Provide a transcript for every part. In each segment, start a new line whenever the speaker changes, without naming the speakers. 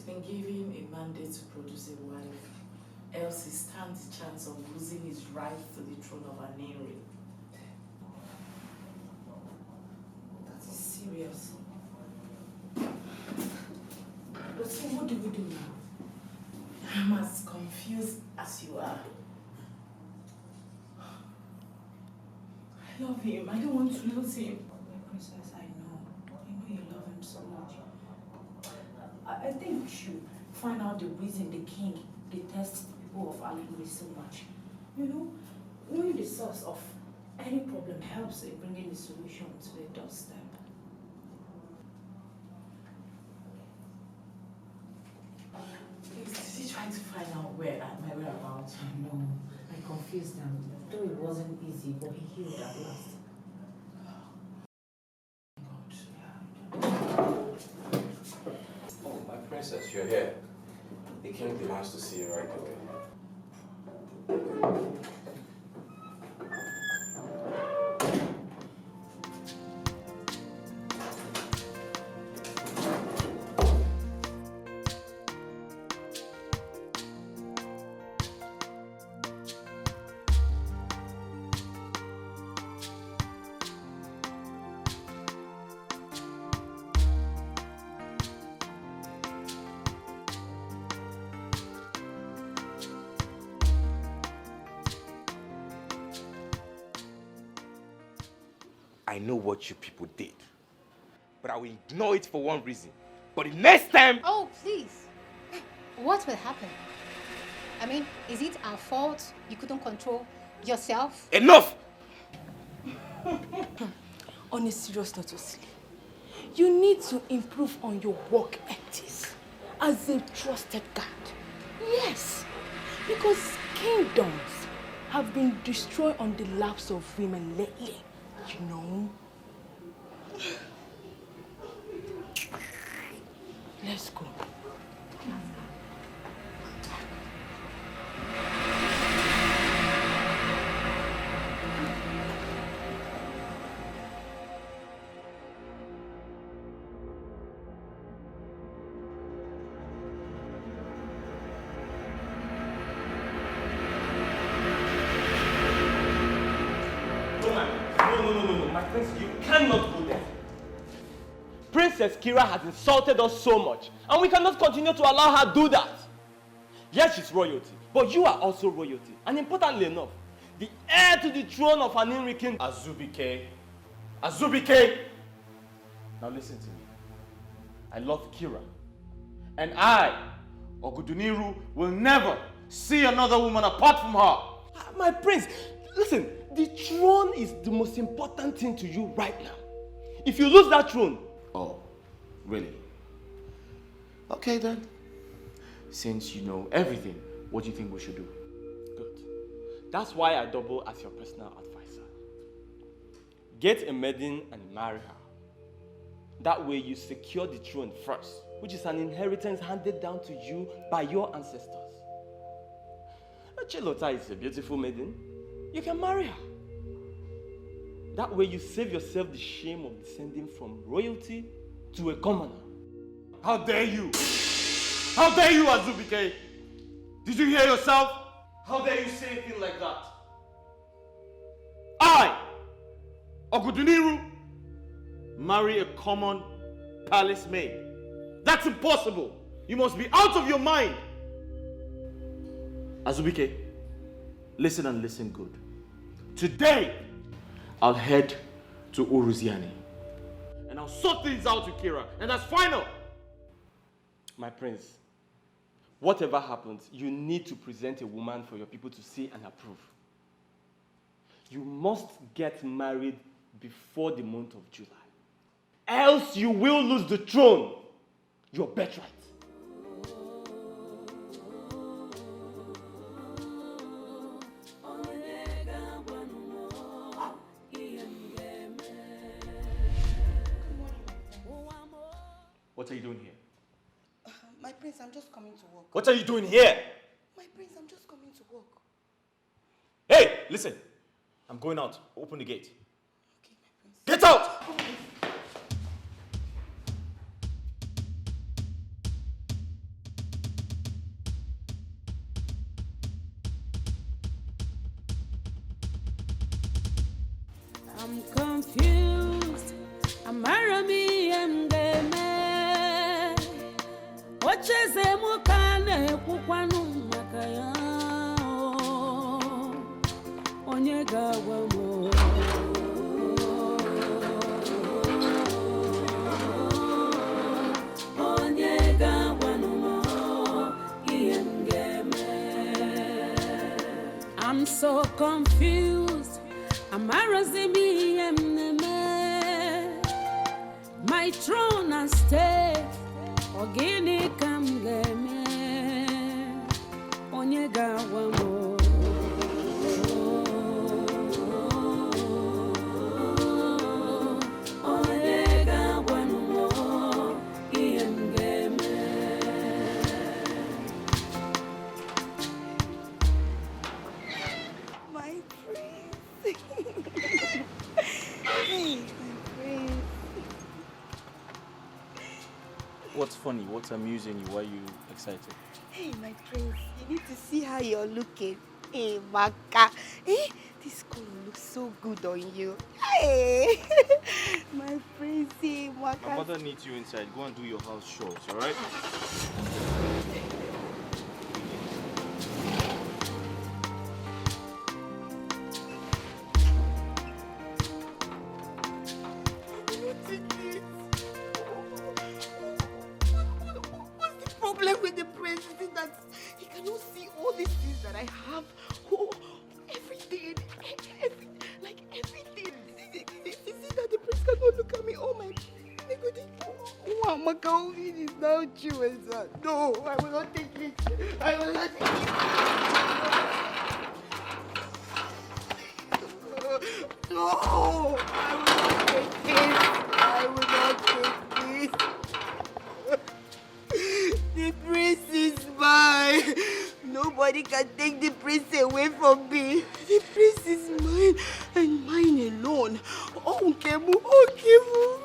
been given a mandate to produce a wife, else he stands the chance of losing his right to the throne of Aniri. That is serious. But so what do we do now? I'm as confused as you are. I love him. I don't want to lose him.
My princess, I know you love him so much. I think we should find out the reason the king detests the people of Alingwe so much. You know, knowing the source of any problem helps in bringing the solution to the doorstep.
Please, did he try to find out where my whereabouts?
No, I confused them. Though it wasn't easy, but he healed at last.
Oh, my princess, you're here. The king demands to see you right away. I know what you people did, but I will ignore it for one reason. But the next time...
Oh, please. What will happen? I mean, is it our fault you couldn't control yourself?
Enough!
On a serious note, Osili, you need to improve on your work ethics as a trusted guard. Yes, because kingdoms have been destroyed on the laps of women lately. You know? Let's go.
You cannot go there. Princess Kira has insulted us so much, and we cannot continue to allow her do that. Yes, she's royalty, but you are also royalty, and importantly enough, the heir to the throne of Aninri King Azubike. Azubike! Now listen to me. I love Kira, and I, Oguduniru, will never see another woman apart from her. My prince, listen. The throne is the most important thing to you right now. If you lose that throne...
Oh, really? Okay then. Since you know everything, what do you think we should do?
Good. That's why I double as your personal advisor. Get a maiden and marry her. That way you secure the throne first, which is an inheritance handed down to you by your ancestors. Chilota is a beautiful maiden. You can marry her. That way you save yourself the shame of descending from royalty to a commoner.
How dare you? How dare you, Azubike? Did you hear yourself? How dare you say a thing like that? I, Oguduniru, marry a common palace maid. That's impossible. You must be out of your mind. Azubike, listen and listen good. Today, I'll head to Uruziani. And I'll sort things out with Kira. And that's final.
My prince, whatever happens, you need to present a woman for your people to see and approve. You must get married before the month of July. Else you will lose the throne, your birthright.
What are you doing here?
My prince, I'm just coming to work.
What are you doing here?
My prince, I'm just coming to work.
Hey, listen. I'm going out. Open the gate.
Okay, my prince.
Get out!
I'm confused. Amara mi emgeme. Ocheze mukane kukwanu makaya. Onye gawa mo. Onye gawa no mo. I'm so confused. Amarazimi emneme. My throne has stayed. Ogini kamgeme. Onyega wamo. Onyega wamo. Iemgeme.
My prince. Hey, my prince.
What's funny? What's amusing you? Why are you excited?
Hey, my prince. You need to see how you're looking. Hey, Maka. Hey, this color looks so good on you. Hey, my prince. Hey, Maka.
My mother needs you inside. Go and do your house chores, alright?
What's the problem with the prince? Is it that he cannot see all these things that I have? Oh, everything. Like everything. Is it that the prince cannot look at me? Oh my God. Oh, Maka, it is now true, sir. No, I will not take it. I will not take it. No, I will not take this. I will not take this. The prince is mine. Nobody can take the prince away from me. The prince is mine and mine alone. Oh, Kemu, oh, Kemu.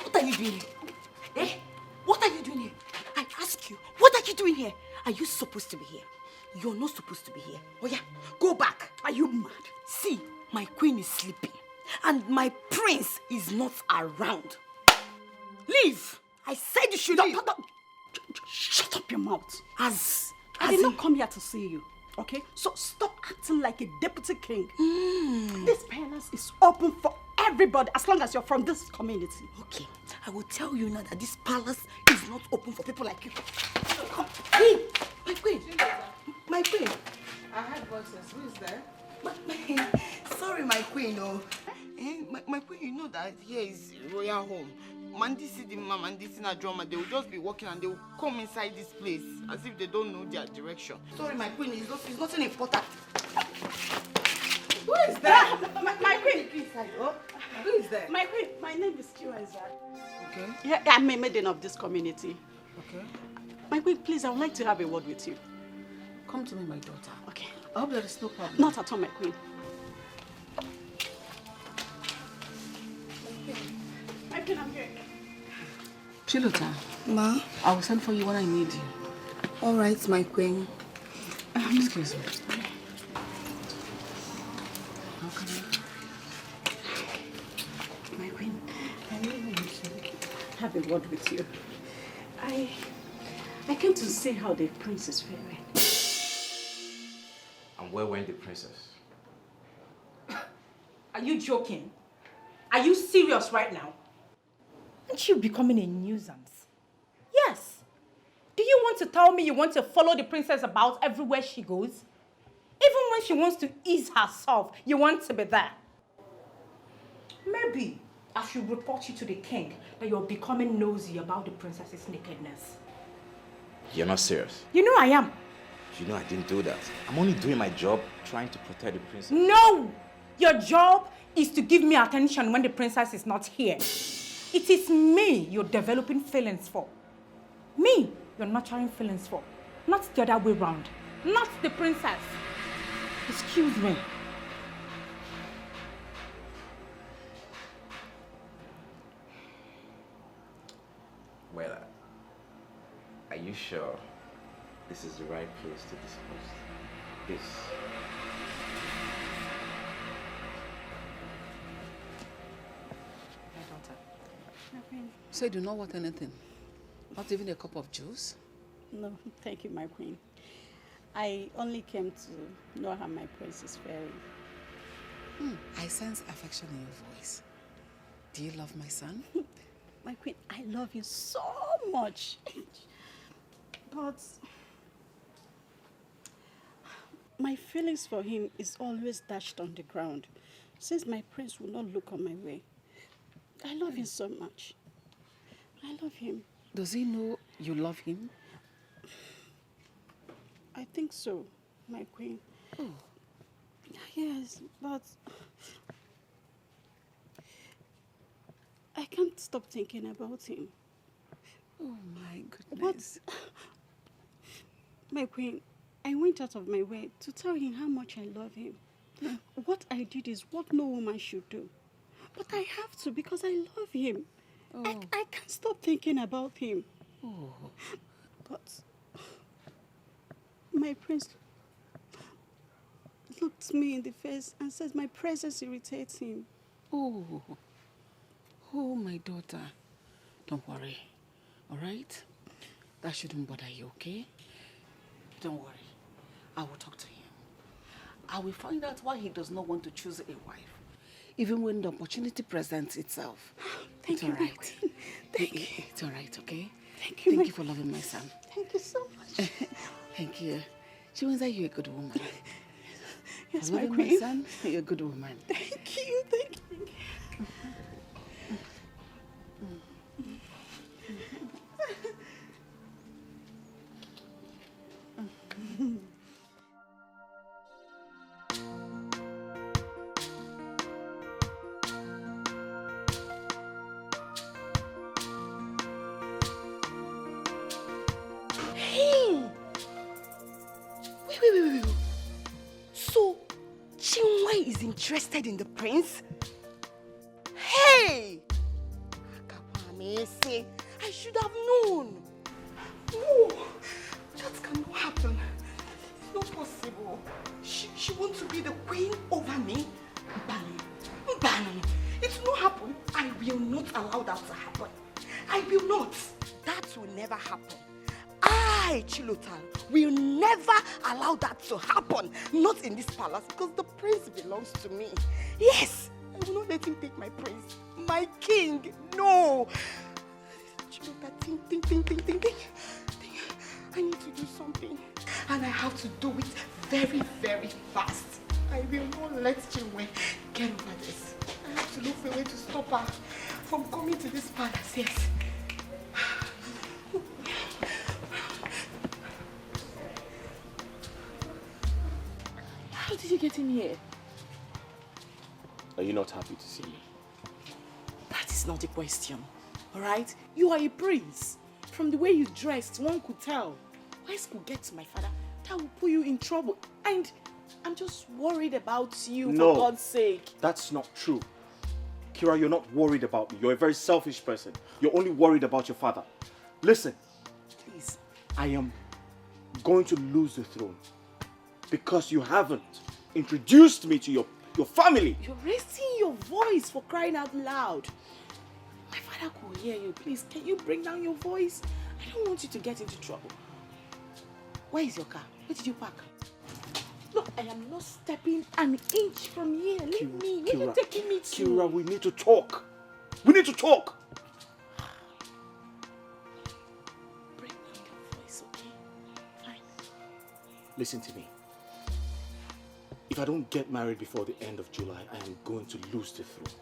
What are you doing here? Eh? What are you doing here? I ask you, what are you doing here? Are you supposed to be here? You're not supposed to be here. Oh yeah, go back. Are you mad? See, my queen is sleeping and my prince is not around. Leave! I said you should leave.
Shut up your mouth.
I
did not come here to see you, okay? So stop acting like a deputy king. This palace is open for everybody as long as you're from this community.
Okay, I will tell you now that this palace is not open for people like you. Come, hey, my queen. My queen.
I heard voices. Who is there?
Sorry, my queen, oh. My queen, you know that here is royal home. Mandi see the mom and this in a drama, they will just be walking and they will come inside this place as if they don't know their direction. Sorry, my queen, it's nothing important.
Who is there?
My queen.
Who is there?
My queen, my name is Chiweza.
Okay.
Yeah, I'm a maiden of this community.
Okay.
My queen, please, I would like to have a word with you.
Come to me, my daughter.
Okay.
I hope there is no problem.
Not at all, my queen. My queen, I'm here.
Chilota,
Ma?
I will send for you when I need you.
All right, my queen.
Excuse me. How can
My queen, I really want to have a word with you. I came to see how the prince is faring.
And where went the princess?
Are you joking? Are you serious right now? Aren't you becoming a nuisance? Yes. Do you want to tell me you want to follow the princess about everywhere she goes? Even when she wants to ease herself, you want to be there. Maybe I should report you to the king that you're becoming nosy about the princess's nakedness.
You're not serious.
You know I am.
You know I didn't do that. I'm only doing my job trying to protect the princess.
No! Your job is to give me attention when the princess is not here. It is me you're developing feelings for. Me you're nurturing feelings for. Not the other way round. Not the princess. Excuse me.
you sure this is the right place to discuss this?
My daughter.
My queen.
So you do not want anything? Not even a cup of juice?
No, thank you, my queen. I only came to know how my prince is faring.
I sense affection in your voice. Do you love my son?
My queen, I love you so much. But my feelings for him is always dashed on the ground, since my prince will not look on my way. I love him so much. I love him.
Does he know you love him?
I think so, my queen.
Oh.
Yes, but I can't stop thinking about him.
Oh my goodness.
But, my queen, I went out of my way to tell him how much I love him. What I did is what no woman should do. But I have to because I love him.
Oh.
I can't stop thinking about him.
Oh.
But my prince looked me in the face and said my presence irritates him.
Oh. Oh, my daughter. Don't worry. All right? That shouldn't bother you, okay? Don't worry. I will talk to him. I will find out why he does not want to choose a wife, even when the opportunity presents itself.
Thank you,
all right.
my queen. Thank you.
It's all right, okay?
Thank you,
Thank you for loving my son.
Thank you so much.
Thank you. She means that you're a good woman.
Yes,
for
my
loving
queen.
my son, you're a good woman.
Thank you, thank you.
Hey! Wait. So, Chinwe is interested in the prince? Hey! Akakwamese, I should have known. No, that cannot happen. It's not possible. She wants to be the queen over me? Bani, it will not happen. I will not allow that to happen. I will not. That will never happen. I, Chilotan, will never allow that to happen. Not in this palace, because the prince belongs to me. Yes, I will not let him take my prince. My king, no. Chilotan, think. I need to do something. And I have to do it very, very fast. I will not let Chinwe get over this. I have to look for a way to stop her from coming to this palace, yes. How did you get in here?
Are you not happy to see me?
That is not the question, all right? You are a prince. From the way you dressed, one could tell. Wise could get to my father, that will put you in trouble. And I'm just worried about you,
No.
for God's sake.
That's not true. Kira, you're not worried about me. You're a very selfish person. You're only worried about your father. Listen,
Please.
I am going to lose the throne because you haven't introduced me to your family.
You're raising your voice, for crying out loud. My father could hear you. Please, can you bring down your voice? I don't want you to get into trouble. Where is your car? Where did you park? Look, I am not stepping an inch from here. Leave me. Where are you taking me to?
Kira, we need to talk. We need to talk.
Bring down your voice, okay? Fine.
Listen to me. If I don't get married before the end of July, I am going to lose the throne.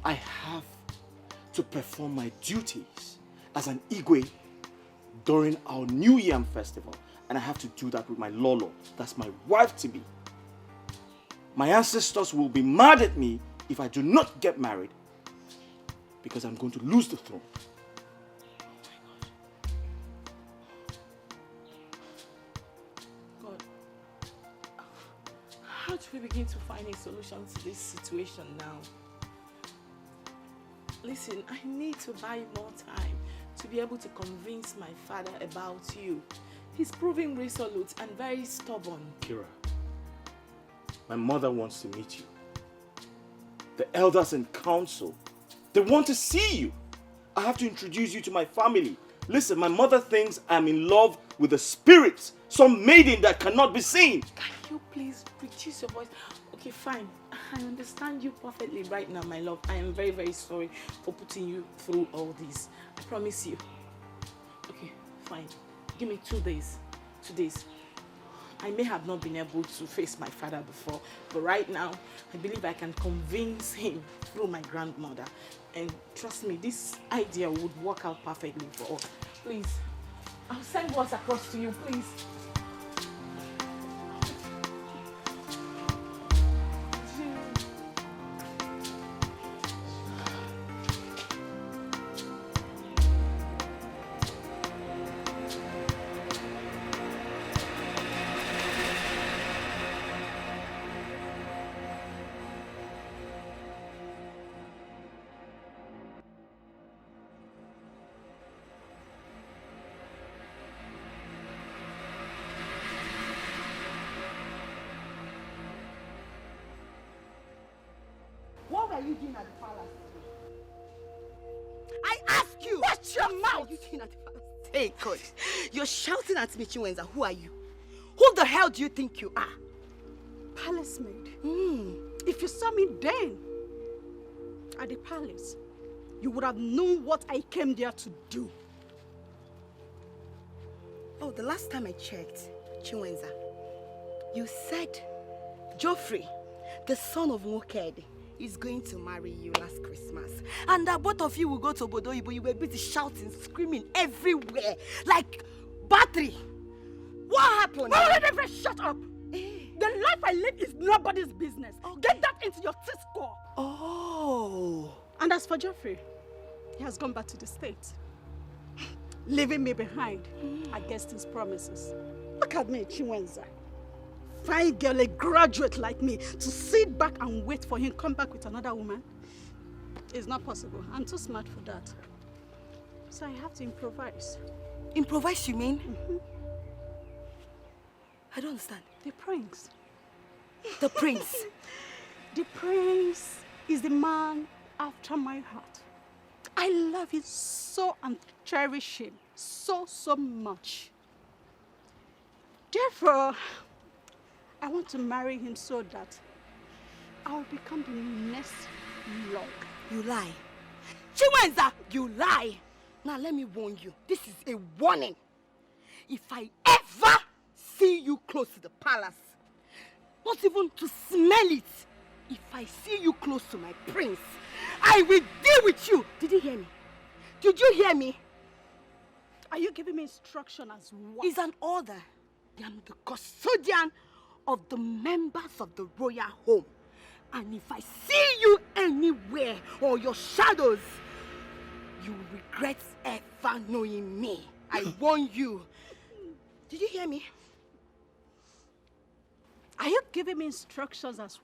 I have to perform my duties as an Igwe during our New Yam festival. And I have to do that with my Lolo. That's my wife-to-be. My ancestors will be mad at me if I do not get married because I'm going to lose the throne.
God, how do we begin to find a solution to this situation now? Listen, I need to buy more time
to be able to convince my father about you. He's proving resolute and very stubborn.
Kira, my mother wants to meet you. The elders in council, they want to see you. I have to introduce you to my family. Listen, my mother thinks I'm in love with a spirit, some maiden that cannot be seen.
Can you please reduce your voice? Okay, fine. I understand you perfectly right now, my love. I am very, very sorry for putting you through all this. I promise you. Okay, fine. Give me 2 days. 2 days. I may have not been able to face my father before, but right now, I believe I can convince him through my grandmother. And trust me, this idea would work out perfectly for us. Please, I'll send words across to you, please.
What were you doing at the palace?
I ask you!
Watch your mouth!
What are you doing at the palace? Hey, God. You're shouting at me, Chinwenza. Who are you? Who the hell do you think you are?
Palace maid. If you saw me then at the palace, you would have known what I came there to do.
Oh, the last time I checked, Chinwenza, you said Geoffrey, the son of Nwokede, is going to marry you last Christmas. And that both of you will go to Obodo Ibo. You were busy shouting, screaming everywhere, like battery. What happened?
Shut up! The life I live is nobody's business. Get that into your T-score.
Oh.
And as for Geoffrey, he has gone back to the States, leaving me behind against his promises. Look at me, Chinwenza. Fine girl, a graduate like me, to sit back and wait for him to come back with another woman. It's not possible. I'm too smart for that. So I have to improvise.
Improvise, you mean? I don't understand.
The prince.
The prince?
The prince is the man after my heart. I love him so and cherish him so much. Therefore, I want to marry him so that I'll become the next lord.
You lie. Chinwenza, you lie. Now let me warn you. This is a warning. If I ever see you close to the palace, not even to smell it, if I see you close to my prince, I will deal with you. Did you hear me? Did you hear me?
Are you giving me instruction as what?
It's an order. I am the custodian of the members of the royal home. And if I see you anywhere or your shadows, you will regret ever knowing me. I warn you. Did you hear me?
Are you giving me instructions as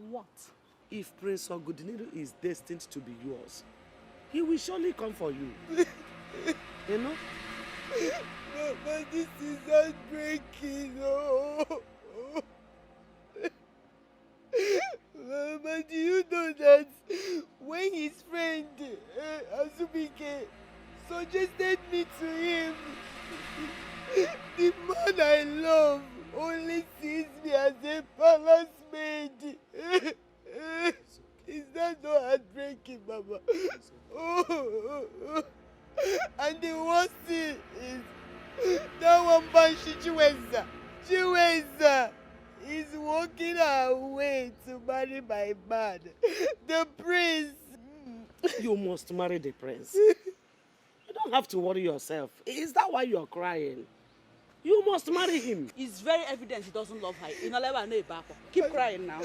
what?
If Prince Ogudiniru is destined to be yours, he will surely come for you. You know?
Mama, this is heartbreaking. Oh. Mama, do you know that when his friend Azubike suggested me to him, the man I love only sees me as a palace maid. Is that not heartbreaking, Mama? Oh. And the worst thing is that one Banshee Chinwenza is walking her way to marry my man, the prince.
You must marry the prince. You don't have to worry yourself. Is that why you're crying? You must marry him.
It's very evident he doesn't love her. Keep crying now.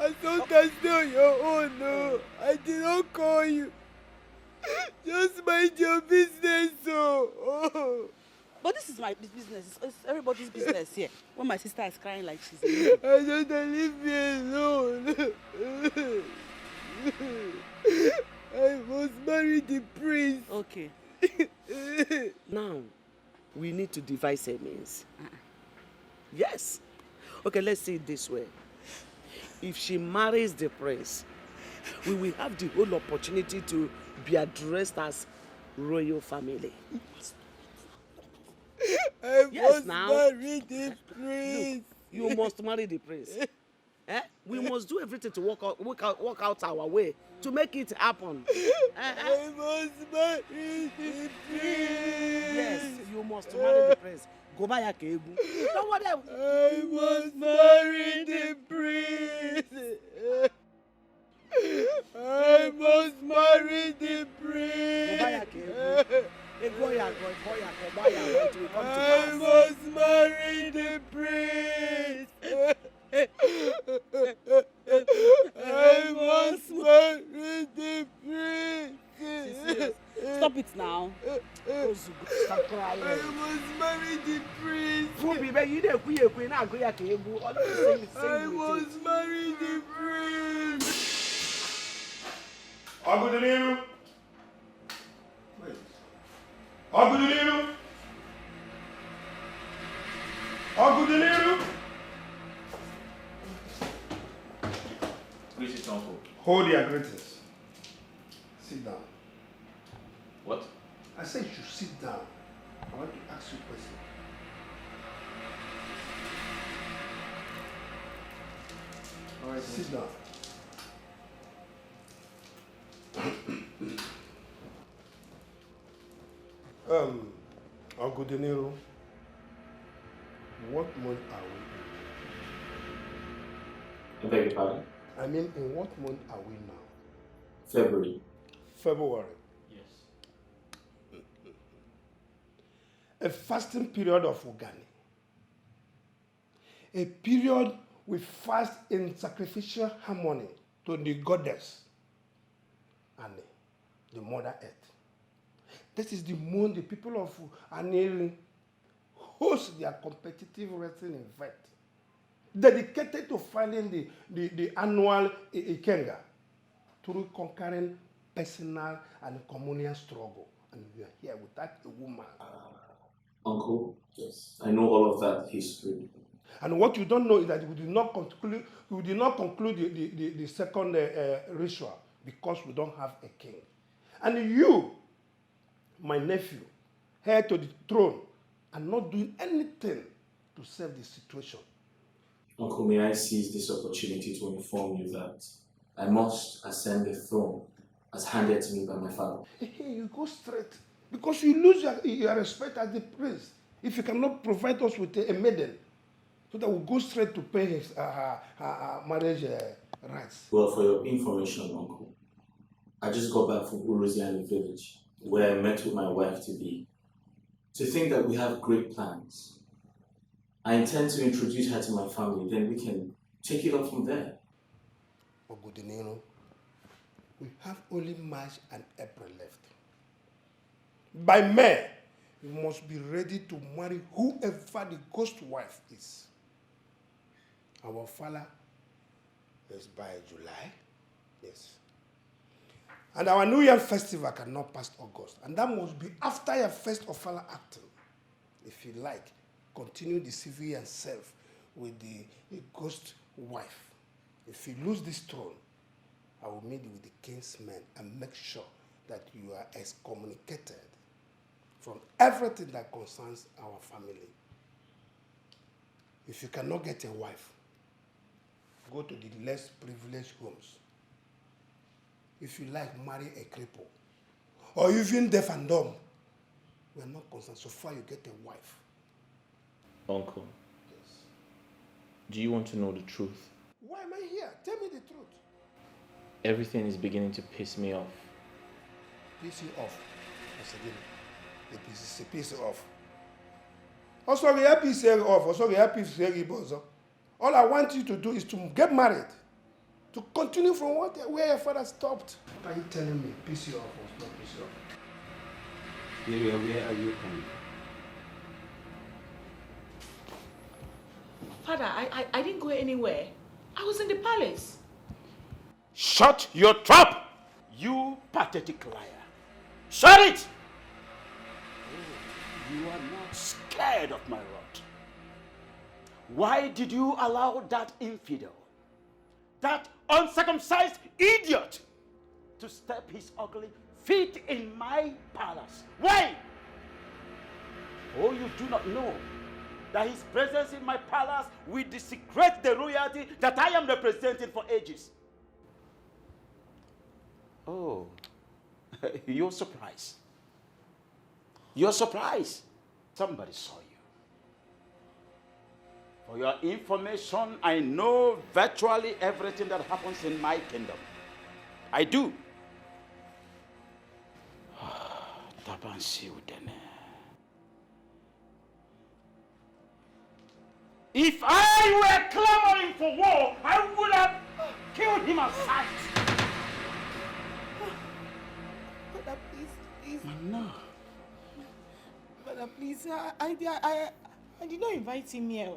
I thought that's not your own, no. I did not call you. Just mind your business, oh.
But this is my business. It's everybody's business here. When my sister is crying like she's
I don't leave me alone. I must marry the prince.
Okay.
Now, we need to devise a means. Yes. Okay, let's say it this way. If she marries the prince, we will have the whole opportunity to be addressed as royal family.
I
Yes,
must
now.
marry the prince.
Look, you must marry the prince. We must do everything to work out our way to make it happen.
I must marry the prince.
Yes, you must marry the prince. Go buy a cable. Don't worry.
I must marry the prince. I must marry the prince.
Go buy a cable.
I must marry the prince. I must marry the prince.
Stop it now.
Stop crying.
I must marry the prince. I must marry the prince.
Agudeliru. Wait. Agudeliru. Agudeliru.
Greetings, uncle.
Hold your greetings. Sit down.
What?
I said you should sit down. I want to ask you a question. All right, sit down. Uncle De Niro, what month are we
I beg your pardon?
in? I mean, in what month are we now?
February.
February.
Yes.
A fasting period of Ogani. A period we fast in sacrificial harmony to the goddess and the Mother Earth. This is the month the people of Aneri host their competitive wrestling event dedicated to filing the annual Ikenga through conquering personal and communal struggle. And we are here without a woman.
Uncle, yes, I know all of that history.
And what you don't know is that we did not conclude the second ritual because we don't have a king. And you, my nephew, heir to the throne, are not doing anything to save the situation.
Uncle, may I seize this opportunity to inform you that I must ascend the throne as handed to me by my father.
Hey, you go straight. Because you lose your respect as the prince if you cannot provide us with a maiden. So that we'll go straight to pay his marriage rights.
Well, for your information, Uncle, I just got back from Uruziani village, where I met with my wife-to-be. To think that we have great plans. I intend to introduce her to my family, then we can take it up from there.
Ogudinero, we have only March and April left. By May, we must be ready to marry whoever the ghost wife is. Our father is by July, yes. And our New Year festival cannot pass August. And that must be after your first official acting. If you like, continue deceiving yourself with the ghost wife. If you lose this throne, I will meet with the king's men and make sure that you are excommunicated from everything that concerns our family. If you cannot get a wife, go to the less privileged homes. If you like, marry a cripple. Or even deaf and dumb. We are not concerned. So far you get a wife.
Uncle,
Yes.
do you want to know the truth?
Why am I here? Tell me the truth.
Everything is beginning to piss me off.
Piss you off. Once again, piss you off. Also, we have piss you off. Also, we have piss you off. All I want you to do is to get married. To continue from where your father stopped. Are you telling me piss you off or not piss you off?
Lyria, where are you from?
Father, I didn't go anywhere. I was in the palace.
Shut your trap! You pathetic liar. Shut it! You are not scared of my wrath. Why did you allow that infidel, that uncircumcised idiot, to step his ugly feet in my palace? Why? Oh, you do not know that his presence in my palace will desecrate the royalty that I am representing for ages. Oh, you're surprised. You're surprised. Somebody saw you. For your information, I know virtually everything that happens in my kingdom. I do. If I were clamoring for war, I would have killed him at sight.
Father, please.
No.
Father, please. I did not invite him here.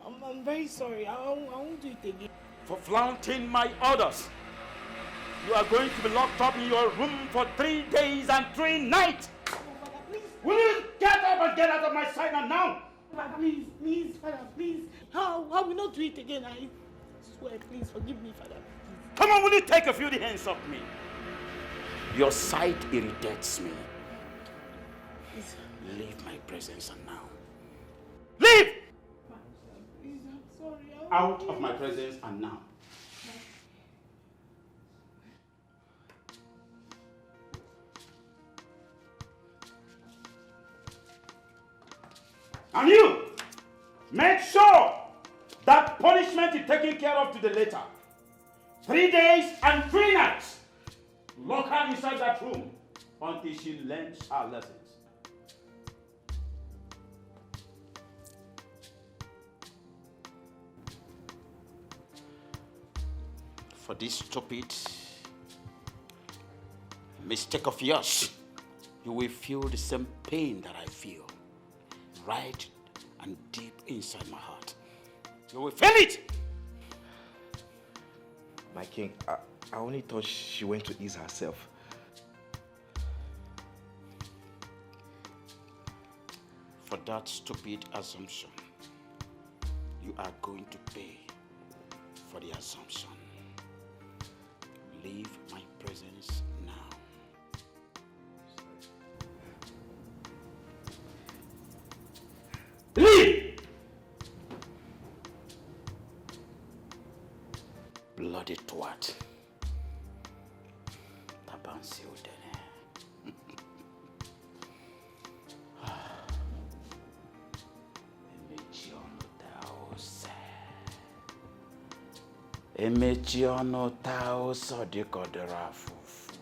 I'm very sorry. I won't do it again.
For flaunting my orders, you are going to be locked up in your room for 3 days and 3 nights.
Oh, Father, please.
Will you get up and get out of my sight now?
Father, please, Father, please. I will not do it again. I swear, please forgive me, Father. Please.
Come on, will you take a few hands off me? Your sight irritates me.
Please.
Leave my presence now. Leave!
Please, I'm sorry.
Out of my presence and now. And you, make sure that punishment is taken care of to the later. 3 days and 3 nights. Lock her inside that room until she learns her lessons. For this stupid mistake of yours, you will feel the same pain that I feel, right and deep inside my heart. You will feel it!
My king, I only thought she went to ease herself.
For that stupid assumption, you are going to pay for the assumption. Leave my presence now. Leave! Bloody twat. Tabansi udene. Emechi ọnụ taa ụsọ dịka ọ dịrị afụfụ.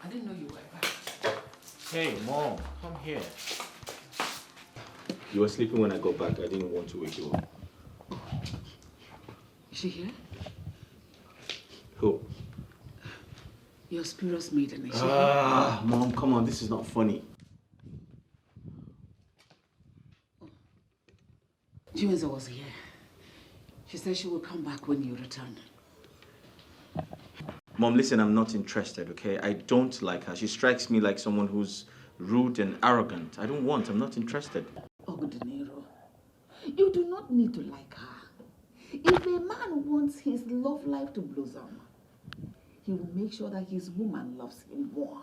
I didn't know you were back.
Hey, Mom, come here. You were sleeping when I got back. I didn't want to wake you up.
Is she here?
Who?
Your spurious maiden. Is she
Ah, Mom, come on. This is not funny.
Chiwenza was here. She said she will come back when you return.
Mom, listen, I'm not interested, okay? I don't like her. She strikes me like someone who's rude and arrogant. I'm not interested.
Oh, De Niro, you do not need to like her. If a man wants his love life to blossom, he will make sure that his woman loves him more.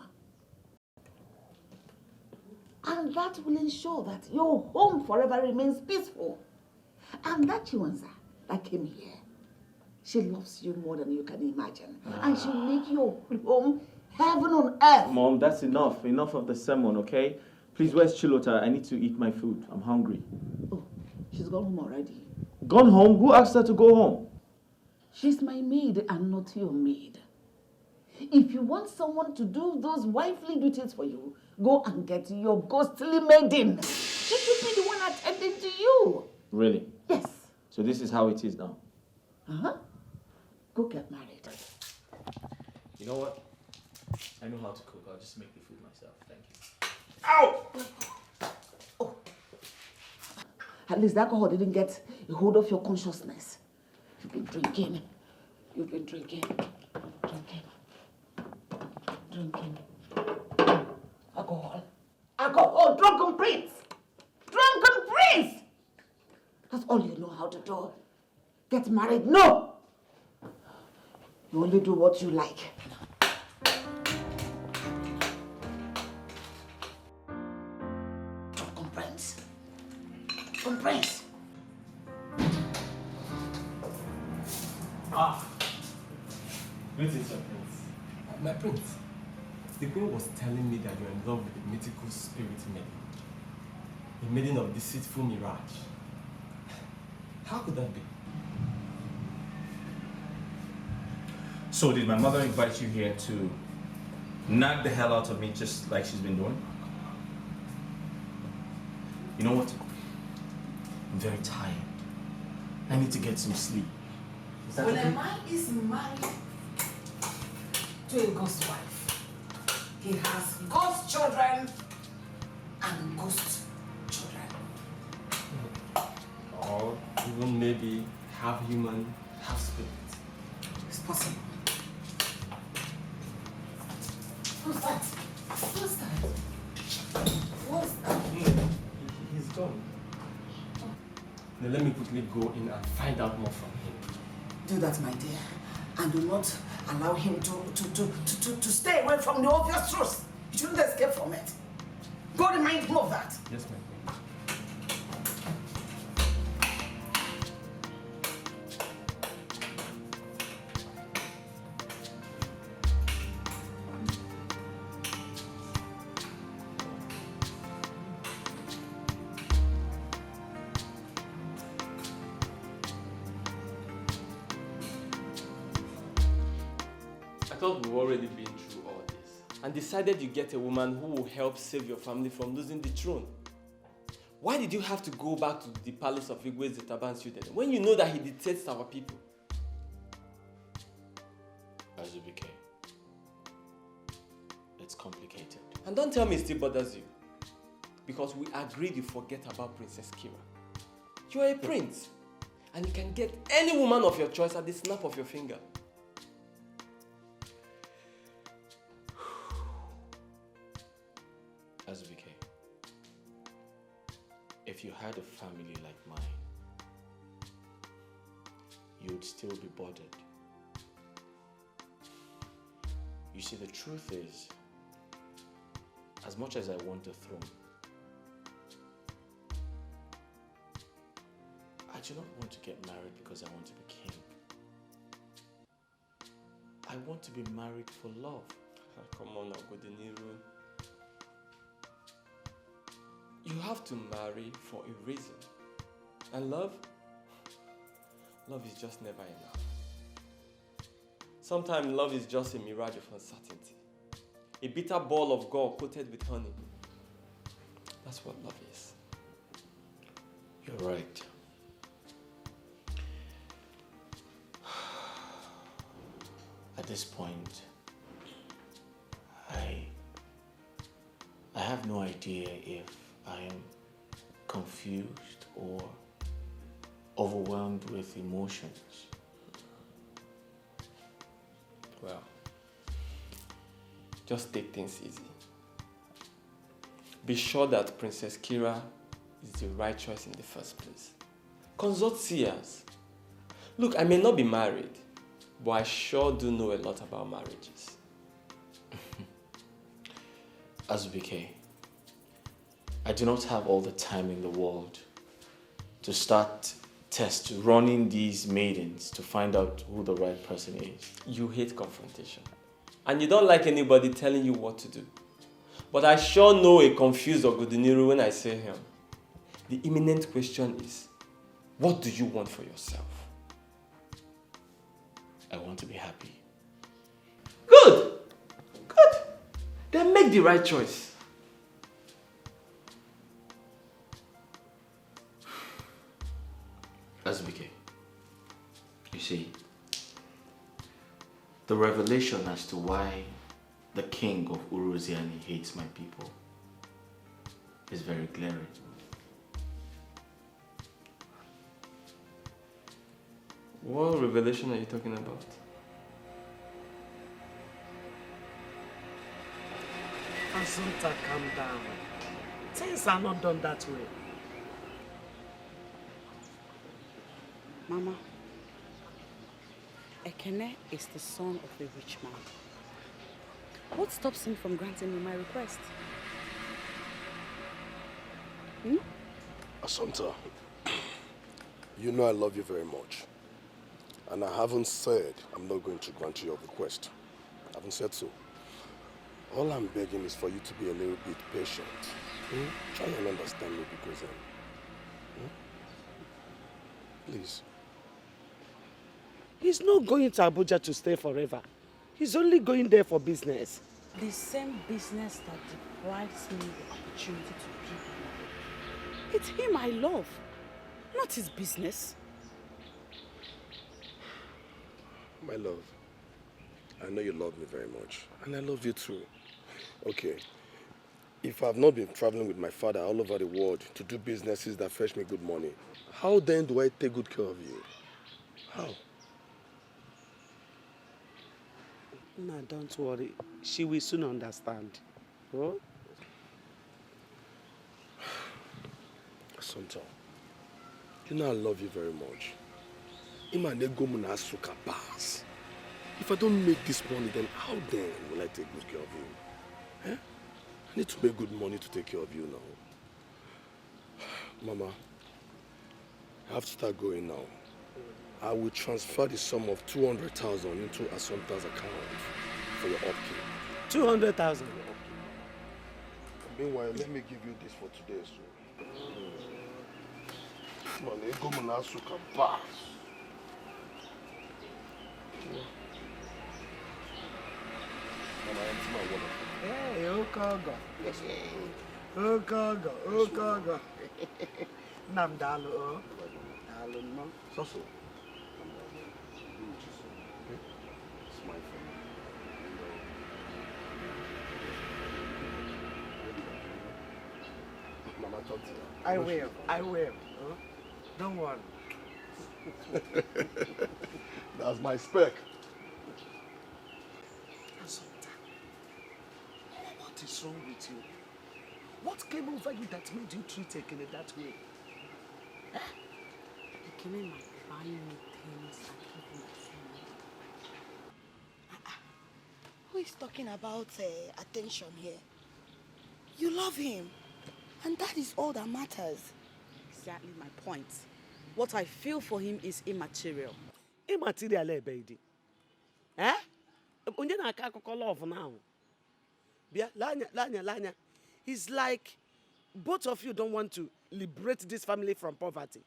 And that will ensure that your home forever remains peaceful. And that Chiwenza that came here, she loves you more than you can imagine. And she'll make your home heaven on earth.
Mom, that's enough. Enough of the sermon, okay? Please, where's Chilota? I need to eat my food. I'm hungry.
Oh, she's gone home already.
Gone home? Who asked her to go home?
She's my maid and not your maid. If you want someone to do those wifely duties for you, go and get your ghostly maiden. She should be the one attending to you.
Really?
Yes.
So this is how it is now?
Uh-huh. Go get married.
You know what? I know how to cook. I'll just make the food myself. Thank you. Ow!
Oh. At least the alcohol didn't get a hold of your consciousness. You've been drinking. You've been drinking. Drinking. Alcohol. Alcohol. Drunken prince. Drunken prince. That's all you know how to do. Get married? No. You only do what you like. Drunken prince. Drunken prince.
Greetings, your prince. My prince, the queen was telling me that you're in love with a mythical spirit maiden. A maiden of deceitful mirage. How could that be?
So did my mother invite you here to knock the hell out of me just like she's been doing? You know what? I'm very tired. I need to get some sleep. Is that
When
okay?
a man is married to a ghost wife, he has ghost children and ghost children.
Or even maybe half human, half spirit.
It's possible. Who's that? Who's that? What's that?
He's gone. Now let me quickly go in and find out more from him.
Do that, my dear, and do not allow him to stay away from the obvious truth. You shouldn't escape from it. Go remind him of that.
Yes, ma'am. I thought we've already been through all this and decided you get a woman who will help save your family from losing the throne. Why did you have to go back to the palace of Igwe Zetabansude when you know that he detests our people?
Wazobia, it's complicated.
And don't tell me it still bothers you. Because we agreed you forget about Princess Kira. You are a prince. And you can get any woman of your choice at the snap of your finger.
Wazobia, if you had a family like mine, you would still be bothered. You see, the truth is, as much as I want the throne, I do not want to get married because I want to be king. I want to be married for love.
Come on now, Godeniru. You have to marry for a reason. And love? Love is just never enough. Sometimes love is just a mirage of uncertainty. A bitter ball of gall coated with honey. That's what love is.
You're right. At this point, I have no idea if I am confused or overwhelmed with emotions.
Well, just take things easy. Be sure that Princess Kira is the right choice in the first place. Consult seers. Look, I may not be married, but I sure do know a lot about marriages.
Wazobia, I do not have all the time in the world to start running these maidens to find out who the right person is.
You hate confrontation. And you don't like anybody telling you what to do. But I sure know a confused Ogoduniru when I say him. The imminent question is, what do you want for yourself?
I want to be happy.
Good! Good! Then make the right choice.
Wazobia, you see, the revelation as to why the king of Uruziani hates my people is very glaring.
What revelation are you talking about?
Assunta, calm down. Things are not done that way.
Mama, Ekene is the son of a rich man. What stops him from granting me my request?
Assunta, you know I love you very much. And I haven't said I'm not going to grant you your request. I haven't said so. All I'm begging is for you to be a little bit patient. Try and understand me because please.
He's not going to Abuja to stay forever. He's only going there for business.
The same business that deprives me the opportunity to give him. It's him I love, not his business.
My love, I know you love me very much. And I love you too. Okay. If I've not been traveling with my father all over the world to do businesses that fetch me good money, how then do I take good care of you? How?
No, don't worry. She will soon understand. Oh?
Assunta, you know I love you very much. If I don't make this money, then how then will I take good care of you? Eh? I need to make good money to take care of you now. Mama, I have to start going now. I will transfer the sum of 200,000 into Assunta's account for your upkeep.
200,000?
Meanwhile, let me give you this for today, so. Money, go Manasuka pass.
Hey, Okaga. Okaga. Nam dalu, oh. Dalu, no. So.
Smile for me. Mama, talk to you.
I will. Huh? Don't worry.
That's my spec.
Assunta, what is wrong with you? What came over you that made you treat Ekene that way? Eh?
Ekene might buy me things and give me food.
Who is talking about attention here? You love him, and that is all that matters.
Exactly my point. What I feel for him is immaterial.
Immaterial, baby. Eh? Unje na akako love now. Bia, lanya. It's like both of you don't want to liberate this family from poverty.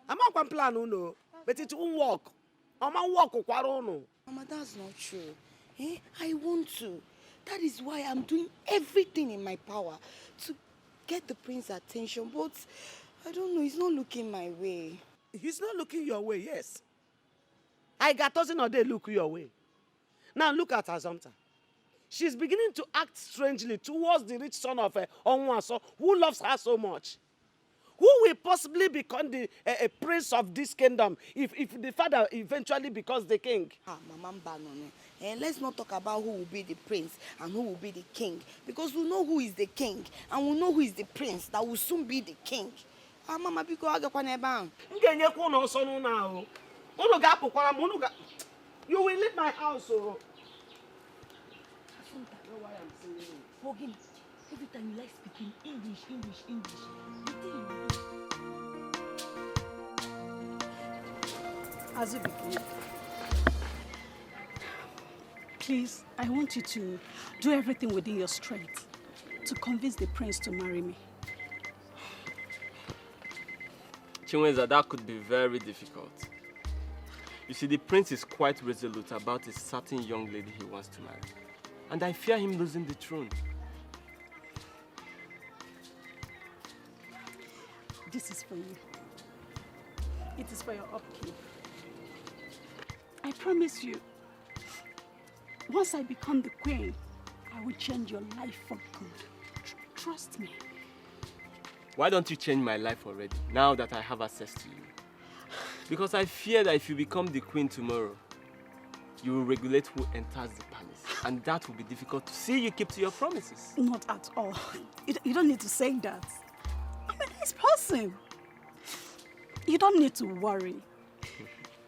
I'm not plan uno, but it won't work. I'm not work
Mama, that's not true. Eh? I want to. That is why I'm doing everything in my power to get the prince's attention, but I don't know, he's not looking my way.
He's not looking your way, yes. I got doesn't or they look your way. Now look at Assunta. She's beginning to act strangely towards the rich son of Onwaso, who loves her so much. Who will possibly become the prince of this kingdom if the father eventually becomes the king?
Mama Banone. Let's not talk about who will be the prince and who will be the king. Because we know who is the king and we know who is the prince that will soon be the king. Mama, because
you will leave my house. Oh.
I don't know why I'm saying it. Forgive. Every time you like speaking English.
Wazobia, please, I want you to do everything within your strength to convince the prince to marry me.
Chinwenza, that could be very difficult. You see, the prince is quite resolute about a certain young lady he wants to marry. And I fear him losing the throne.
This is for you. It is for your upkeep. I promise you, once I become the queen, I will change your life for good. Trust me.
Why don't you change my life already, now that I have access to you? Because I fear that if you become the queen tomorrow, you will regulate who enters the palace. And that will be difficult to see you keep to your promises.
Not at all. You don't need to say that. I'm a nice person. You don't need to worry.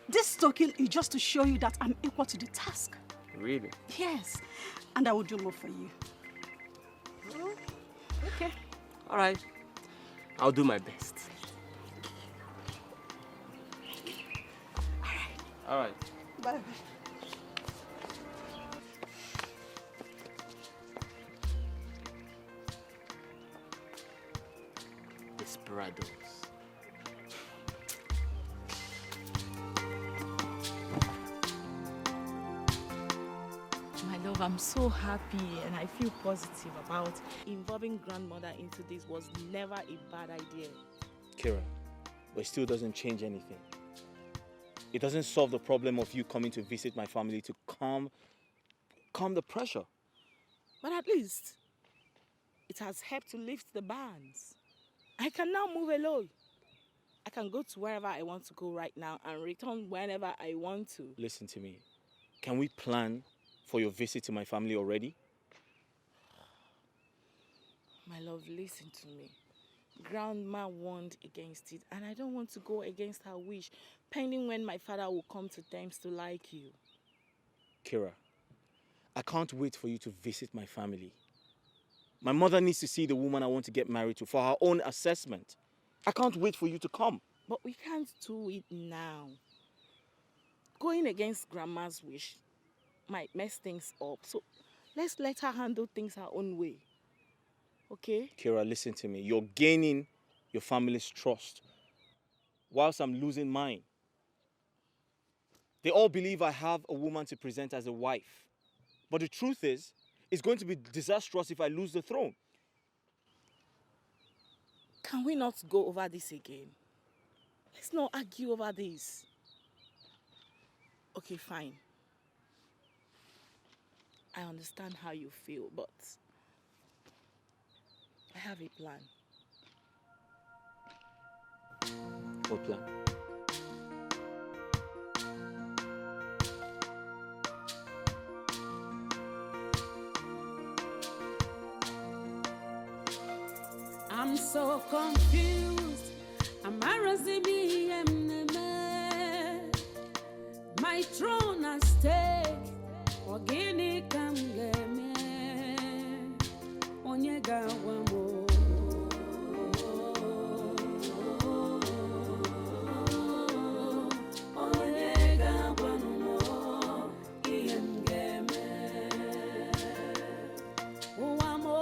This token is just to show you that I'm equal to the task.
Really?
Yes. And I will do more for you.
Okay. All right. I'll do my best. All right.
Bye.
Desperados.
My love, I'm so happy and I feel positive about involving grandmother into this was never a bad idea.
Kira, but it still doesn't change anything. It doesn't solve the problem of you coming to visit my family to calm the pressure.
But at least it has helped to lift the bans. I can now move alone. I can go to wherever I want to go right now and return whenever I want to.
Listen to me. Can we plan for your visit to my family already?
My love, listen to me. Grandma warned against it, and I don't want to go against her wish, pending when my father will come to terms to like you.
Kira, I can't wait for you to visit my family. My mother needs to see the woman I want to get married to for her own assessment. I can't wait for you to come.
But we can't do it now. Going against Grandma's wish might mess things up, so let's let her handle things her own way. Okay?
Kira, listen to me. You're gaining your family's trust whilst I'm losing mine. They all believe I have a woman to present as a wife. But the truth is, it's going to be disastrous if I lose the throne.
Can we not go over this again? Let's not argue over this. Okay, fine. I understand how you feel, but I have a plan.
What plan?
I'm so confused. My throne at stake. Ogini kam geme. Onyega wamo. Onyega wamo. Iem geme. Wamo.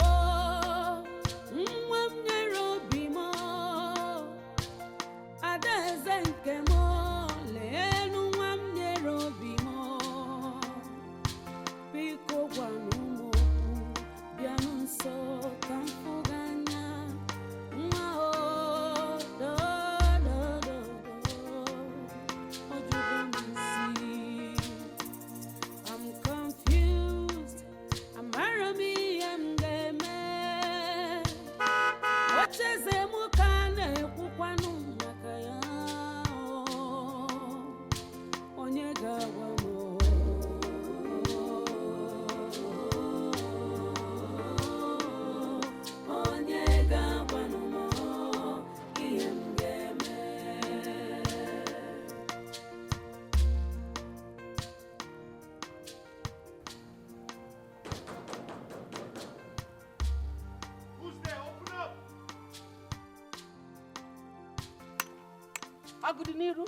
Agudiniru,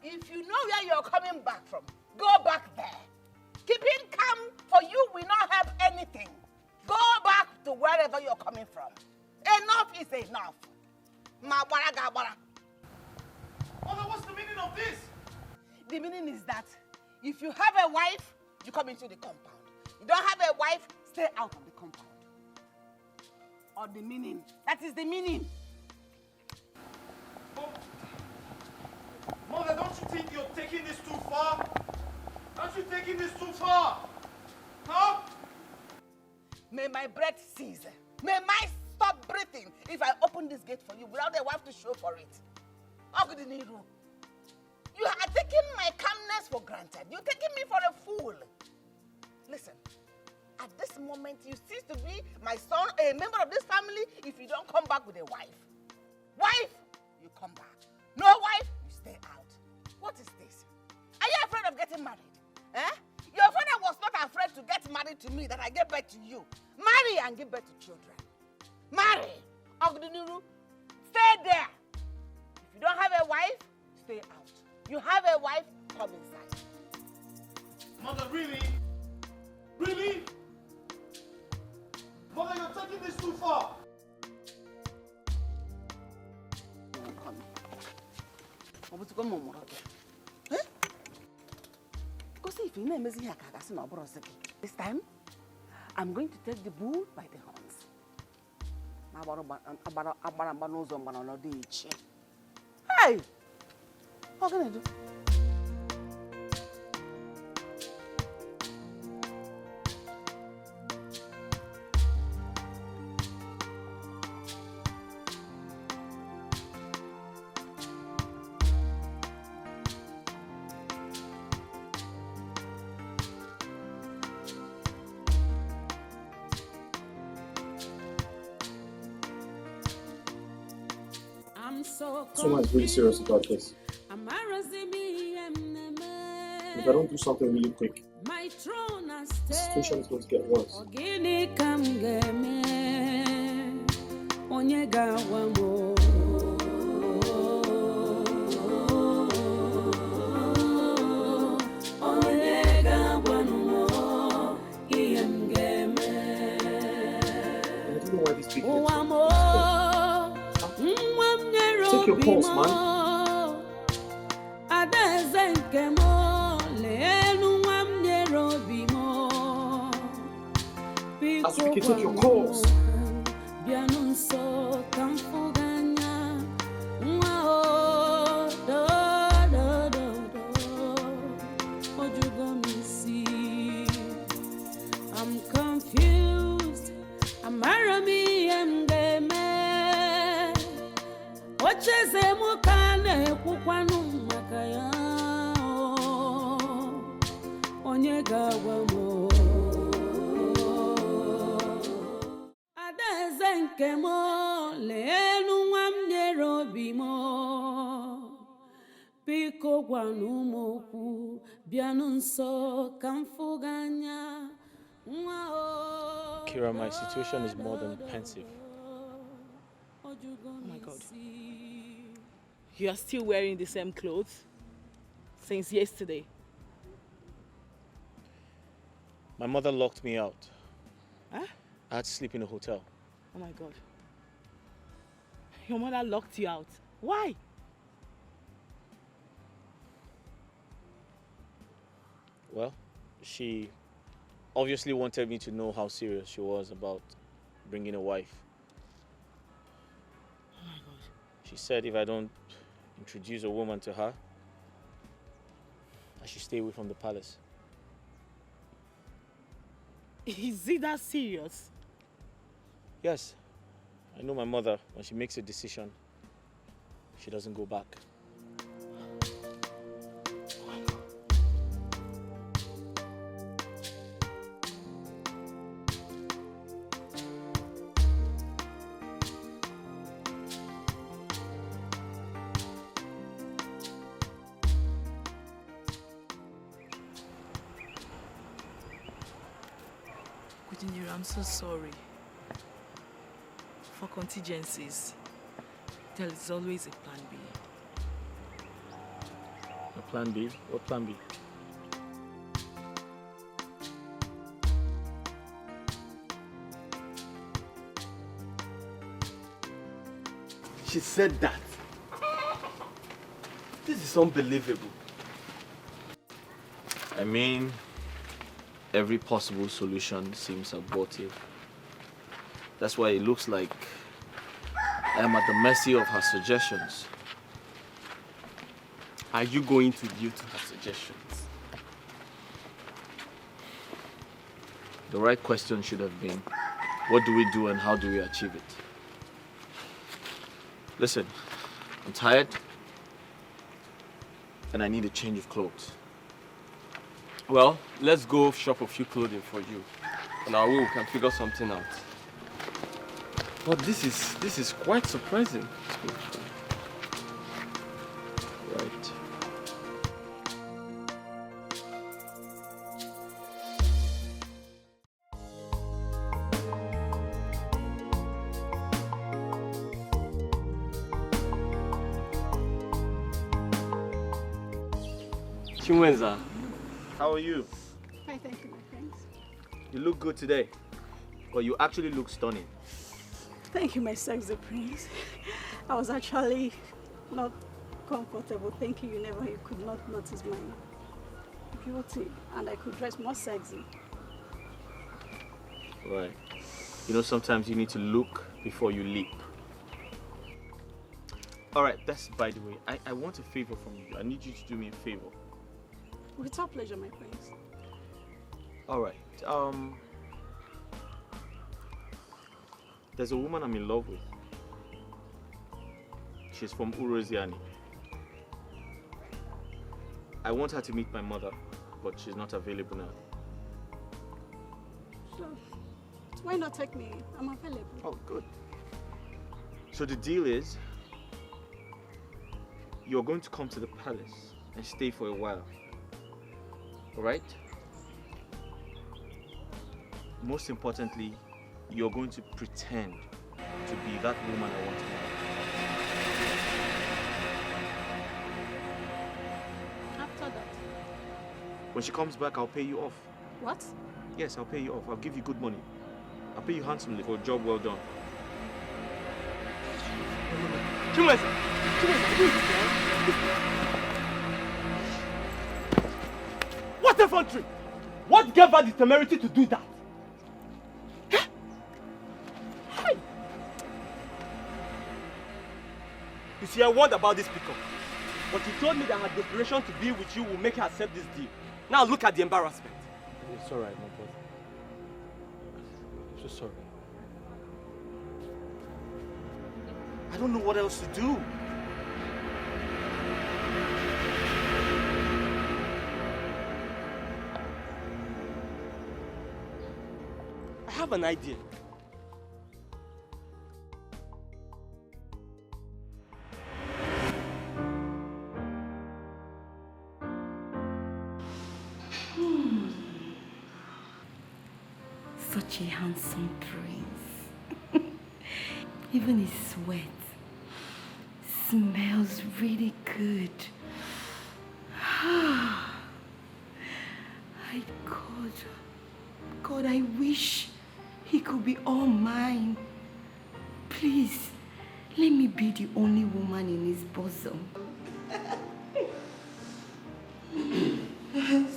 if you know where you're coming back from, go back there. Keeping calm for you will not help anything. Go back to wherever you're coming from. Enough is enough. Mother,
what's the meaning of this?
The meaning is that if you have a wife, you come into the compound. You don't have a wife, stay out of the compound. Or the meaning. That is the meaning.
Mother, don't you think you're taking this too far? Aren't you taking this too far? Huh?
May my breath cease. May I stop breathing if I open this gate for you without a wife to show for it. Agudiniru, granted. You're taking me for a fool. Listen, at this moment, you cease to be my son, a member of this family, if you don't come back with a wife. Wife, you come back. No wife, you stay out. What is this? Are you afraid of getting married? Eh? Your father was not afraid to get married to me that I gave birth to you. Marry and give birth to children. Marry. Ogdunuru, stay there. If you don't have a wife, stay out. You have a wife, come inside.
Mother, really? Really? Mother, you're taking this too far.
Because if you name is here, this time, I'm going to take the bull by the horns. Hey! What can I do?
Someone's really serious about this. If I don't do something really quick, the situation is going to get worse. Take your pulse, man. Asuki, take your pulse.
I'm confused. I'm Arami and Ocheze mukane kukwanu makaya onye gawa mo adeze nke mo lenu nwamnyere obi mo biko gwanu mokwu bianu nso ka mfuganya
Kira, my situation is more than pensive.
Oh my God. You are still wearing the same clothes since yesterday.
My mother locked me out.
Huh?
I had to sleep in a hotel.
Oh my God. Your mother locked you out. Why?
Well, she obviously wanted me to know how serious she was about bringing a wife.
Oh my God.
She said if I don't introduce a woman to her, I should stay away from the palace.
Is it that serious?
Yes. I know my mother, when she makes a decision, she doesn't go back.
I'm so sorry. For contingencies, there is always a plan B.
A plan B? What plan B?
She said that. This is unbelievable.
I mean, every possible solution seems abortive. That's why it looks like I'm at the mercy of her suggestions.
Are you going to yield to her suggestions?
The right question should have been, what do we do and how do we achieve it? Listen, I'm tired and I need a change of clothes. Well, let's go shop a few clothing for you. On our way, we can figure something out. But this is quite surprising. Right. Chinwenza, how are you?
Hi, thank you, my friends.
You look good today. But you actually look stunning.
Thank you, my sexy prince. I was actually not comfortable thinking you could not notice my beauty and I could dress more sexy.
Right. You know, sometimes you need to look before you leap. Alright, that's by the way. I want a favor from you. I need you to do me a favor.
With our pleasure, my prince.
Alright. There's a woman I'm in love with. She's from Uroziani. I want her to meet my mother, but she's not available now.
So, why not take me? I'm available.
Oh, good. So the deal is, you're going to come to the palace and stay for a while. Alright? Most importantly, you're going to pretend to be that woman I want to marry.
After that.
When she comes back, I'll pay you off.
What?
Yes, I'll pay you off. I'll give you good money. I'll pay you handsomely for a job well done.
Chinwenza! What effrontery! What gave her the temerity to do that? You see, I wonder about this pickup. But you told me that her desperation to be with you will make her accept this deal. Now look at the embarrassment.
It's alright, my brother. I'm so sorry. I don't know what else to do.
I have an idea.
Such a handsome prince. Even his sweat smells really good. God, I wish he could be all mine. Please, let me be the only woman in his bosom.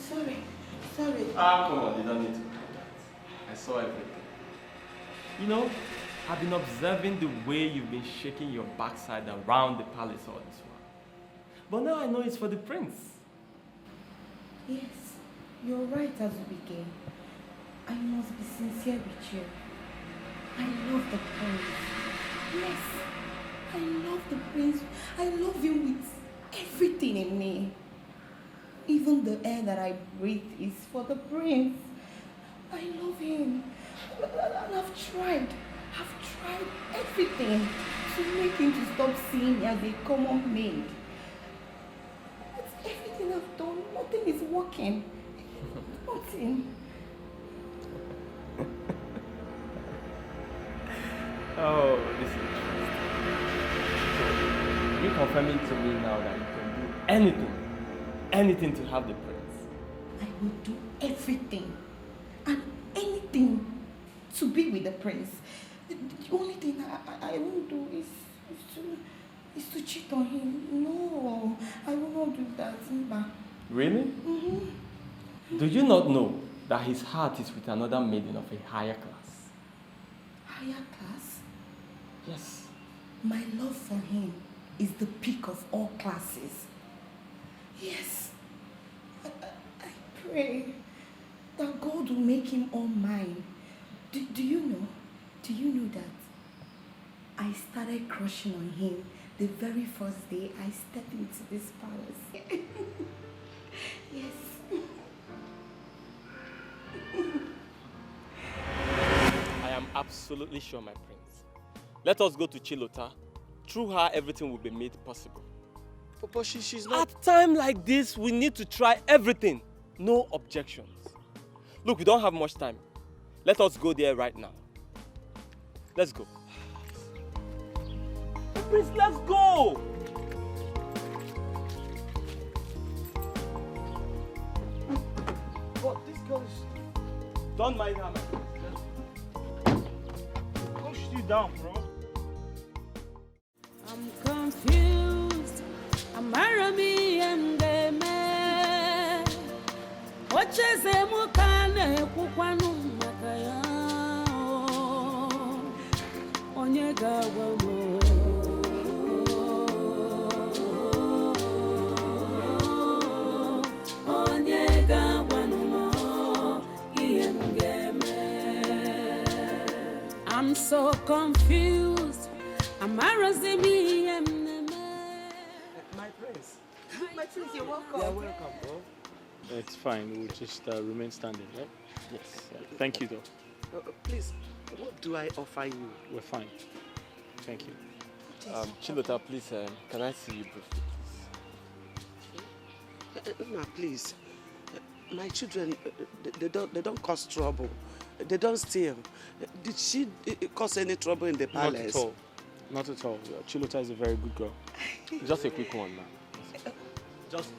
Sorry.
Come on, you don't need to. I saw everything. You know, I've been observing the way you've been shaking your backside around the palace all this while. But now I know it's for the prince.
Yes, you're right, Wazobia. I must be sincere with you. I love the prince. Yes, I love the prince. I love him with everything in me. Even the air that I breathe is for the prince. I love him. And I've tried everything to make him to stop seeing me as a common maid. But everything I've done, nothing is working. Nothing.
Oh, this is interesting. So, you're confirming to me now that you can do anything to have the prince.
I will do everything and anything to be with the prince. The only thing I won't do is to cheat on him. No, I will not do that.
Really?
Mm-hmm.
Do you not know that his heart is with another maiden of a higher class?
Higher class?
Yes.
My love for him is the peak of all classes. Yes. I pray that God will make him all mine. Do you know that I started crushing on him the very first day I stepped into this palace? Yes.
absolutely sure, my prince. Let us go to Chilota. Through her, everything will be made possible.
Papa, she's not...
At time like this, we need to try everything. No objections. Look, we don't have much time. Let us go there right now. Let's go. Prince, let's go!
But this girl is...
Don't mind her, my prince.
Push you down, bro.
I'm confused. I'm marami and me. What is a mukane kukwanu makaya? Onyega wamo. Onyega wano iyemgeme. I'm so confused. I'm arazimi and
My prince.
My prince, you're welcome.
You're welcome, bro.
It's fine. We'll just remain standing, right?
Yes.
Thank you, though.
Please, what do I offer you?
We're fine. Thank you.
Chilota, please, can I see you briefly, please?
No, please. My children, they don't cause trouble. They don't steal. Did she cause any trouble in the palace?
Not at all. Not at all. Chilota is a very good girl.
Just a quick one now. Just...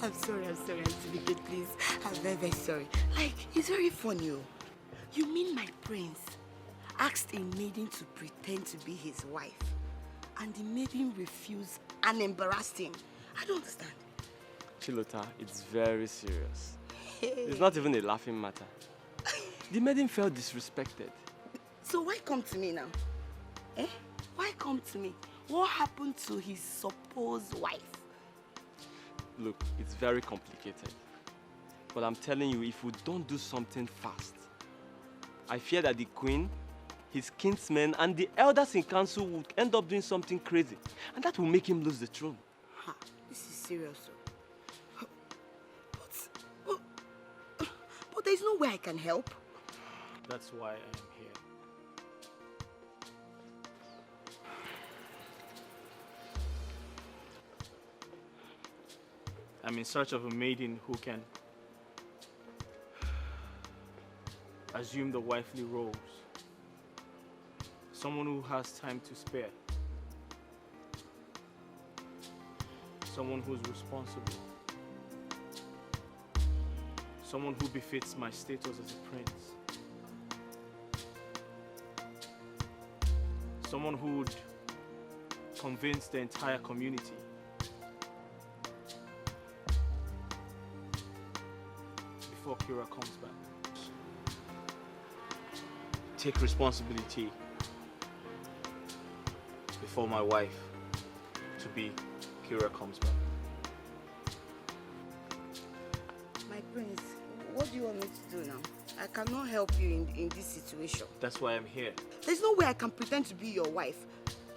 I'm sorry, Auntie Vicky, please. I'm very, very sorry. Like, it's very funny. You mean my prince asked a maiden to pretend to be his wife, and the maiden refused and embarrassed him? I don't understand.
Chilota, it's very serious. It's not even a laughing matter. The maiden felt disrespected.
So why come to me now? Eh? Why come to me? What happened to his supposed wife?
Look, it's very complicated. But I'm telling you, if we don't do something fast, I fear that the queen, his kinsmen, and the elders in council will end up doing something crazy. And that will make him lose the throne.
Ha, this is serious. But there's no way I can help.
That's why I am here. I'm in search of a maiden who can assume the wifely roles. Someone who has time to spare. Someone who's responsible. Someone who befits my status as a prince. Someone who would convince the entire community before Kira comes back. Take responsibility before my wife to be Kira comes back.
My prince, what do you want me to do now? I cannot help you in this situation.
That's why I'm here.
There's no way I can pretend to be your wife.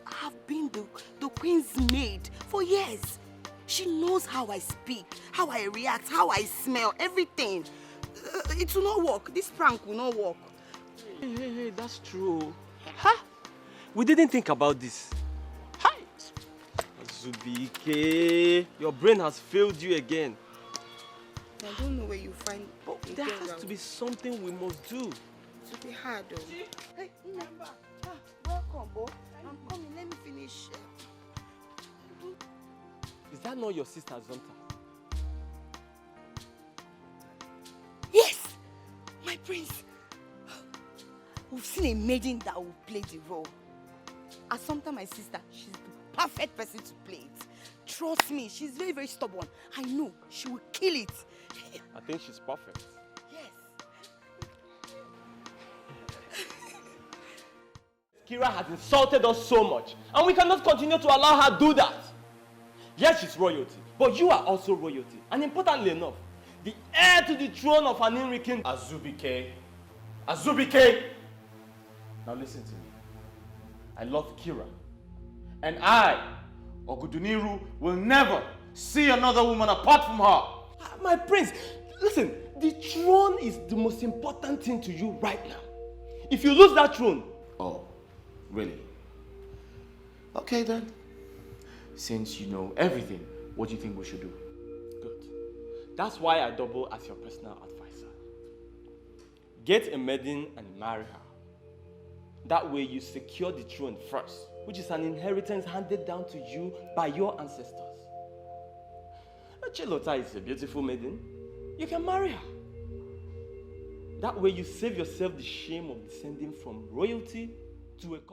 I've been the queen's maid for years. She knows how I speak, how I react, how I smell, everything. It will not work. This prank will not work.
Hey, that's true. Ha! We didn't think about this. Hi! Wazobia Eke, your brain has failed you again.
I don't know where you find...
But there has to be something we must do.
It will be hard though. Hey, remember. Welcome, Bo. I'm coming. Let me finish.
Is that not your sister Zonta?
Yes! My prince. We've seen a maiden that will play the role. Assumpta, my sister, she's the perfect person to play it. Trust me, she's very, very stubborn. I know she will kill it.
I think she's perfect.
Yes.
Kira has insulted us so much, and we cannot continue to allow her do that. Yes, she's royalty, but you are also royalty. And importantly enough, the heir to the throne of an King.
Wazobia Eke. Now listen to me.
I love Kira. And I, Oguduniru, will never see another woman apart from her. My prince, listen, the throne is the most important thing to you right now. If you lose that throne...
Oh, really? Okay then. Since you know everything, what do you think we should do?
Good. That's why I double as your personal advisor. Get a maiden and marry her. That way you secure the throne first, which is an inheritance handed down to you by your ancestors. Chilota is a beautiful maiden. You can marry her. That way you save yourself the shame of descending from royalty to a